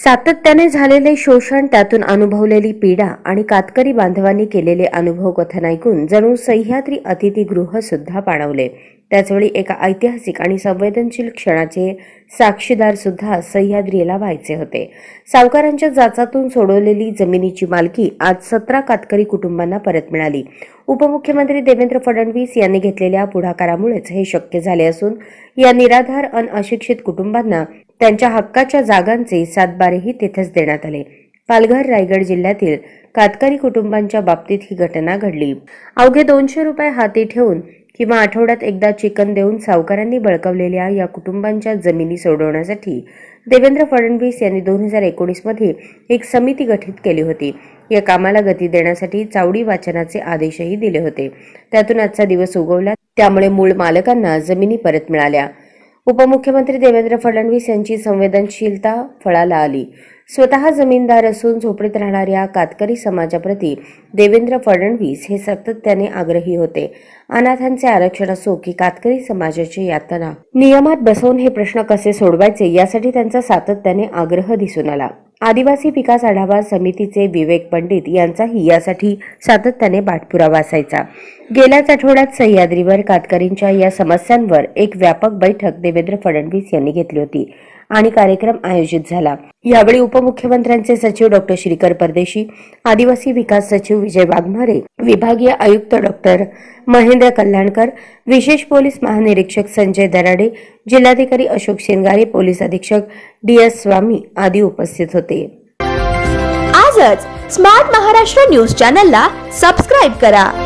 सातत्याने झालेले शोषण, त्यातून अनुभवलेली पीडा आणि कातकरी बांधवांनी केलेले अनुभव कथन ऐकून जणू सह्याद्री अतिथीगृह सुद्धा पाणवले। त्याचवेळी एका ऐतिहासिक आणि संवेदनशील क्षणाचे साक्षीदार सुद्धा सह्याद्रीला व्हायचे होते। सावकारांच्या जाचातून सोडवलेली जमिनीची मालकी आज 17 कातकरी कुटुंबांना परत मिळाली। उपमुख्यमंत्री देवेंद्र फडणवीस यांनी घेतलेल्या पुढाकारामुळेच हे शक्य झाले असून या निराधार अन अशिक्षित कुटुंबांना त्यांच्या हक्काच्या जागांचे सातबारेही तिथेच देण्यात आले। पालघर, रायगड जिल्ह्यातील कातकरी कुटुंबांच्या बाबतीत ही घटना घडली। अवघे 200 रुपये हाती ठेवून किंवा आठवड्यात एकदा चिकन देऊन सावकारांनी बळकावलेल्या या कुटुंबांच्या जमिनी सोडवण्यासाठी देवेंद्र फडणवीस यांनी 2019 मध्ये एक समिती गठीत केली होती। या कामाला गती देण्यासाठी चावडी वाचनाचे आदेशही दिले होते। त्यातून आजचा दिवस उगवला, त्यामुळे मूळ मालकांना जमिनी परत मिळाल्या। उपमुख्यमंत्री देवेंद्र फडणवीस यांची संवेदनशीलता फळाला आली। स्वतः जमीनदार असून झोपडीत राहणाऱ्या कातकरी समाजाप्रती देवेंद्र फडणवीस हे सातत्याने आग्रही होते। अनाथांचे आरक्षण असो की कातकरी समाजाची यातना नियमात बसवून हे प्रश्न कसे सोडवायचे यासाठी त्यांचा सातत्याने आग्रह दिसून आला। आदिवासी विकास आढावा समितीचे विवेक पंडित यांचाही यासाठी सातत्याने पाठपुरावा असायचा। गेल्याच आठवड्यात सह्याद्रीवर कातकरींच्या या समस्यांवर एक व्यापक बैठक देवेंद्र फडणवीस यांनी घेतली होती आणि कार्यक्रम आयोजित झाला। यावेळी उपमुख्यमंत्र्यांचे सचिव डॉ. श्रीकर परदेशी, आदिवासी विकास सचिव विजय वाघमारे, विभागीय आयुक्त डॉ. महेंद्र कल्याणकर, विशेष पोलीस महानिरीक्षक संजय दराडे, जिल्हाधिकारी अशोक शिंगारे, पोलीस अधीक्षक DS स्वामी आदी उपस्थित होते। आजच स्मार्ट महाराष्ट्र न्यूज चॅनलला सबस्क्राइब करा।